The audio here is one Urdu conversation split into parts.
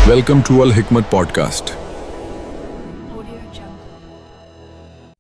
Welcome to Al Hikmat Podcast.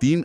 3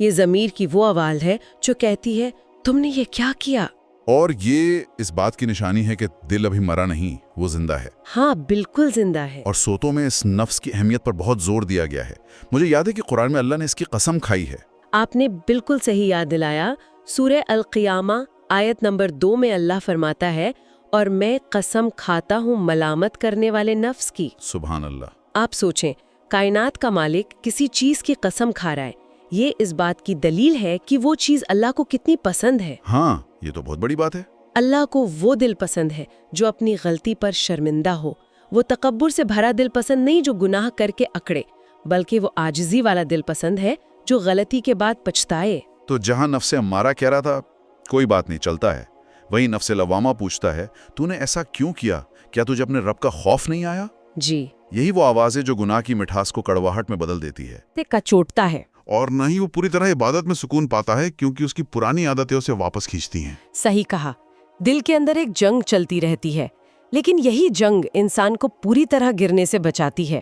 یہ ضمیر کی وہ آواز ہے جو کہتی ہے تم نے یہ کیا کیا؟ اور یہ اس بات کی نشانی ہے کہ دل ابھی مرا نہیں، وہ زندہ ہے۔ ہاں بالکل زندہ ہے۔ اور صوتوں میں اس نفس کی اہمیت پر بہت زور دیا گیا ہے۔ مجھے یاد ہے کہ قرآن میں اللہ نے اس کی قسم کھائی ہے۔ آپ نے بالکل صحیح یاد دلایا۔ سورہ القیامہ آیت نمبر 2 میں اللہ فرماتا ہے اور میں قسم کھاتا ہوں ملامت کرنے والے نفس کی۔ سبحان اللہ۔ آپ سوچیں، کائنات کا مالک کسی چیز کی قسم کھا رہا ہے، یہ اس بات کی دلیل ہے کہ وہ چیز اللہ کو کتنی پسند ہے۔ ہاں یہ تو بہت بڑی بات ہے۔ اللہ کو وہ دل پسند ہے جو اپنی غلطی پر شرمندہ ہو، وہ تکبر سے بھرا دل پسند نہیں جو گناہ کر کے اکڑے، بلکہ وہ عاجزی والا دل پسند ہے جو غلطی کے بعد پچھتائے۔ تو جہاں نفس امارہ کہہ رہا تھا کوئی بات نہیں چلتا ہے، وہیں نفس لوامہ پوچھتا ہے تو نے ایسا کیوں کیا؟ کیا تجھے اپنے رب کا خوف نہیں آیا؟ جی، یہی وہ آواز ہے جو گناہ کی مٹھاس کو کڑواہٹ میں بدل دیتی ہے، کچوٹتا ہے۔ اور نہ ہی وہ پوری طرح عبادت میں سکون پاتا ہے، کیونکہ اس کی پرانی عادتیں اسے واپس کھینچتی ہیں۔ صحیح کہا، دل کے اندر ایک جنگ چلتی رہتی ہے، لیکن یہی جنگ انسان کو پوری طرح گرنے سے بچاتی ہے۔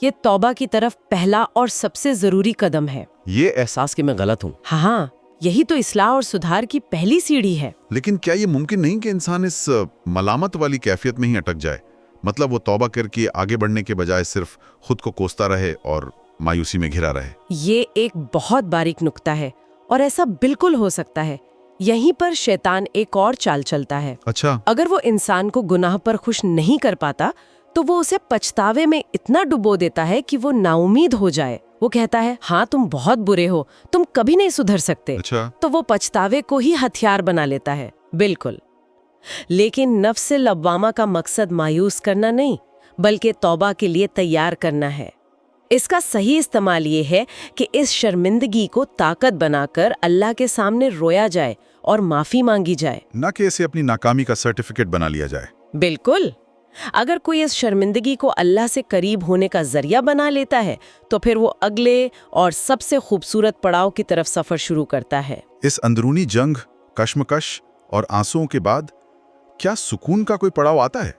یہ توبہ کی طرف پہلا اور سب سے ضروری قدم ہے۔ یہ احساس کہ میں غلط ہوں۔ ہاں، یہی تو اصلاح اور سدھار کی پہلی سیڑھی ہے۔ لیکن کیا یہ ممکن نہیں کہ انسان اس ملامت والی کیفیت میں ہی اٹک جائے؟ مطلب وہ توبہ کر کے آگے بڑھنے کے بجائے صرف خود کو کوستا رہے اور مایوسی میں گھرا رہے؟ یہ ایک بہت باریک نکتہ ہے، اور ایسا بالکل ہو سکتا ہے۔ یہیں پر شیطان ایک اور چال چلتا ہے۔ اچھا۔ اگر وہ انسان کو گناہ پر خوش نہیں کر پاتا تو وہ اسے پچھتاوے میں اتنا ڈبو دیتا ہے کہ وہ نا امید ہو جائے۔ وہ کہتا ہے ہاں تم بہت برے ہو، تم کبھی نہیں سدھر سکتے۔ اچھا۔ تو وہ پچھتاوے کو ہی ہتھیار بنا لیتا ہے۔ بالکل۔ لیکن نفس لوامہ کا مقصد مایوس کرنا نہیں، بلکہ توبہ کے لیے تیار کرنا ہے۔ اس کا صحیح استعمال یہ ہے کہ اس شرمندگی کو طاقت بنا کر اللہ کے سامنے رویا جائے اور معافی مانگی جائے، نہ کہ اسے اپنی ناکامی کا سرٹیفکیٹ بنا لیا جائے۔ بالکل۔ اگر کوئی اس شرمندگی کو اللہ سے قریب ہونے کا ذریعہ بنا لیتا ہے تو پھر وہ اگلے اور سب سے خوبصورت پڑاؤ کی طرف سفر شروع کرتا ہے۔ اس اندرونی جنگ، کشمکش اور آنسوؤں کے بعد کیا سکون کا کوئی پڑاؤ آتا ہے؟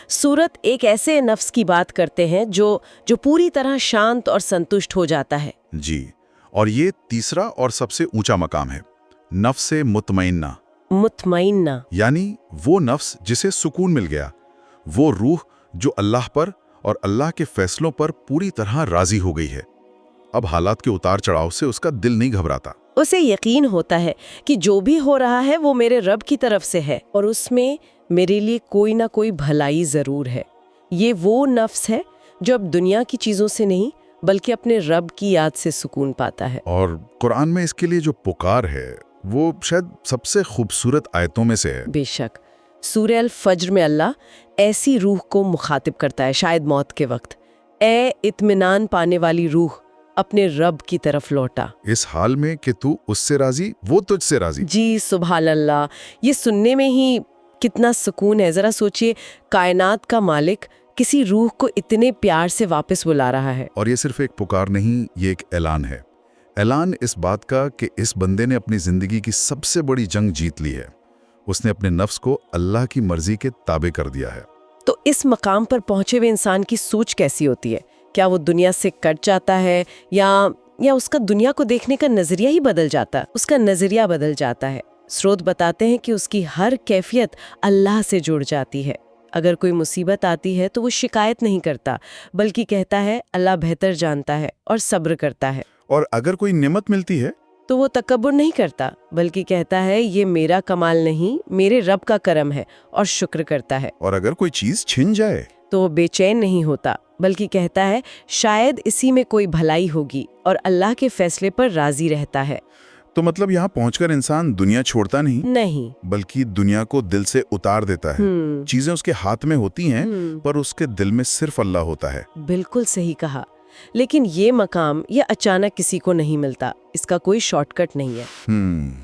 سورت ایک ایسے نفس کی بات کرتے ہیں جو پوری طرح شانت اور سنتشٹ ہو جاتا ہے۔ جی، اور یہ تیسرا اور سب سے اونچا مقام ہے، نفس مطمئنہ۔ مطمئنہ یعنی وہ نفس جسے سکون مل گیا، وہ روح جو اللہ پر اور اللہ کے فیصلوں پر پوری طرح راضی ہو گئی ہے۔ اب حالات کے اتار چڑھاؤ سے اس کا دل نہیں گھبراتا۔ اسے یقین ہوتا ہے کہ جو بھی ہو رہا ہے وہ میرے رب کی طرف سے ہے اور اس میں میرے لیے کوئی نہ کوئی بھلائی ضرور ہے۔ یہ وہ نفس ہے جو اب دنیا کی چیزوں سے نہیں بلکہ اپنے رب کی یاد سے سکون پاتا ہے۔ اور قرآن میں اس کے لیے جو پکار ہے وہ شاید سب سے خوبصورت آیتوں میں سے ہے۔ بے شک، سورہ الفجر میں اللہ ایسی روح کو مخاطب کرتا ہے شاید موت کے وقت، اے اطمینان پانے والی روح اپنے رب کی طرف لوٹا۔ اس حال میں کہ تو اس سے راضی، وہ تجھ سے راضی۔ جی سبحان اللہ، یہ سننے میں ہی کتنا سکون ہے۔ ذرا سوچئے، کائنات کا مالک کسی روح کو اتنے پیار سے واپس بلا رہا ہے۔ اور یہ صرف ایک پکار نہیں، یہ ایک اعلان ہے، اعلان اس بات کا کہ اس بندے نے اپنی زندگی کی سب سے بڑی جنگ جیت لی ہے۔ اس نے اپنے نفس کو اللہ کی مرضی کے تابع کر دیا ہے۔ تو اس مقام پر پہنچے ہوئے انسان کی سوچ کیسی ہوتی ہے؟ کیا وہ دنیا سے کٹ جاتا ہے یا اس کا دنیا کو دیکھنے کا نظریہ ہی بدل جاتا ہے؟ اس کا نظریہ بدل جاتا ہے۔ سروت بتاتے ہیں کہ اس کی ہر کیفیت اللہ سے جڑ جاتی ہے۔ اگر کوئی مصیبت آتی ہے تو وہ شکایت نہیں کرتا بلکہ کہتا ہے اللہ بہتر جانتا ہے اور صبر کرتا ہے۔ اور اگر کوئی نعمت ملتی ہے تو وہ تکبر نہیں کرتا بلکہ کہتا ہے یہ میرا کمال نہیں، میرے رب کا کرم ہے، اور شکر کرتا ہے۔ اور اگر کوئی چیز چھن جائے تو وہ بے چین نہیں ہوتا بلکہ کہتا ہے شاید اسی میں کوئی بھلائی ہوگی، اور اللہ کے فیصلے پر راضی رہتا ہے۔ تو مطلب یہاں پہنچ کر انسان دنیا چھوڑتا نہیں بلکہ دنیا کو دل سے اتار دیتا ہے۔ چیزیں اس کے ہاتھ میں ہوتی ہیں پر اس کے دل میں صرف اللہ ہوتا ہے۔ بالکل صحیح کہا۔ لیکن یہ مقام یہ اچانک کسی کو نہیں ملتا، اس کا کوئی شارٹ کٹ نہیں ہے۔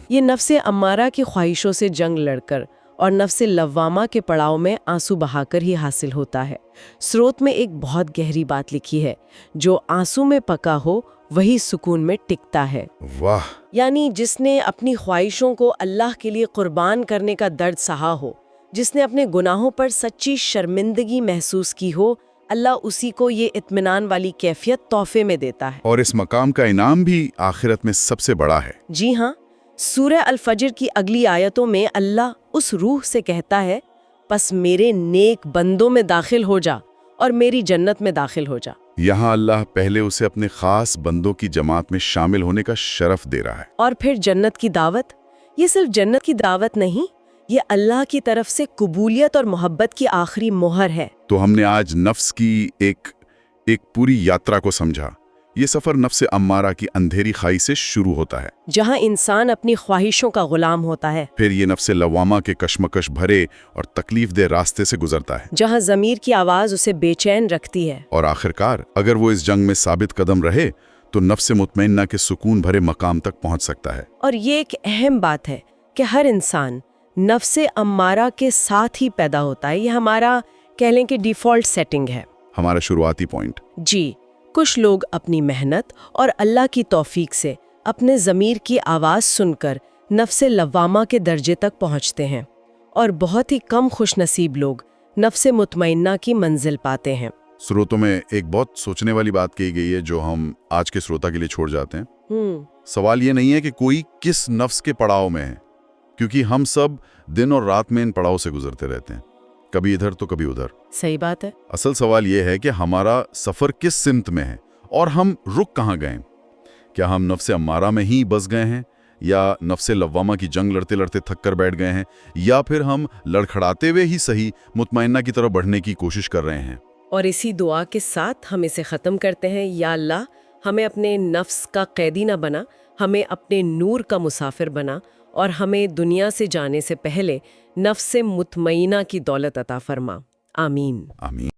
یہ نفس امارہ کی خواہشوں سے جنگ لڑ کر اور نفس لوامہ کے پڑاؤ میں آنسو بہا کر ہی حاصل ہوتا ہے۔ سروت میں ایک بہت گہری بات لکھی ہے، جو آنسو میں پکا ہو وہی سکون میں ٹکتا ہے۔ واہ! یعنی جس نے اپنی خواہشوں کو اللہ کے لیے قربان کرنے کا درد سہا ہو، جس نے اپنے گناہوں پر سچی شرمندگی محسوس کی ہو، اللہ اسی کو یہ اطمینان والی کیفیت تحفے میں دیتا ہے۔ اور اس مقام کا انعام بھی آخرت میں سب سے بڑا ہے۔ جی ہاں، سورہ الفجر کی اگلی آیتوں میں اللہ اس روح سے کہتا ہے، پس میرے نیک بندوں میں داخل ہو جا اور میری جنت میں داخل ہو جا۔ یہاں اللہ پہلے اسے اپنے خاص بندوں کی جماعت میں شامل ہونے کا شرف دے رہا ہے۔ اور پھر جنت کی دعوت، یہ صرف جنت کی دعوت نہیں، یہ اللہ کی طرف سے قبولیت اور محبت کی آخری مہر ہے۔ تو ہم نے آج نفس کی ایک پوری یاترا کو سمجھا۔ یہ سفر نفس امارہ کی اندھیری کھائی سے شروع ہوتا ہے، جہاں انسان اپنی خواہشوں کا غلام ہوتا ہے، پھر یہ نفس لوامہ کے کشمکش بھرے اور تکلیف دہ راستے سے گزرتا ہے، جہاں ضمیر کی آواز اسے بے چین رکھتی ہے، اور آخرکار اگر وہ اس جنگ میں ثابت قدم رہے تو نفس مطمئنہ کے سکون بھرے مقام تک پہنچ سکتا ہے۔ اور یہ ایک اہم بات ہے کہ ہر انسان نفس امارہ کے ساتھ ہی پیدا ہوتا ہے۔ یہ ہمارا کہہ لیں کہ ڈیفالٹ سیٹنگ ہے، ہمارا شروعاتی پوائنٹ۔ جی۔ کچھ لوگ اپنی محنت اور اللہ کی توفیق سے اپنے ضمیر کی آواز سن کر نفس لوامہ کے درجے تک پہنچتے ہیں، اور بہت ہی کم خوش نصیب لوگ نفس مطمئنہ کی منزل پاتے ہیں۔ سروتوں میں ایک بہت سوچنے والی بات کہی گئی ہے جو ہم آج کے سروتا کے لیے چھوڑ جاتے ہیں۔ سوال یہ نہیں ہے کہ کوئی کس نفس کے پڑاؤ میں ہے، کیونکہ ہم سب دن اور رات میں ان پڑاؤ سے گزرتے رہتے ہیں، کبھی ادھر تو کبھی ادھر۔ صحیح بات ہے۔ اصل سوال یہ ہے کہ ہمارا سفر کس سمت میں ہے اور ہم رک کہاں گئے؟ کیا ہم نفس امارہ میں ہی بس گئے ہیں، یا نفس لوامہ کی جنگ لڑتے لڑتے تھک کر بیٹھ گئے ہیں، یا پھر ہم لڑکھڑاتے ہوئے ہی صحیح مطمئنہ کی طرف بڑھنے کی کوشش کر رہے ہیں؟ اور اسی دعا کے ساتھ ہم اسے ختم کرتے ہیں۔ یا اللہ، ہمیں اپنے نفس کا قیدی نہ بنا، ہمیں اپنے نور کا مسافر بنا، اور ہمیں دنیا سے جانے سے پہلے نفس مطمئنہ کی دولت عطا فرما۔ آمین۔ آمین۔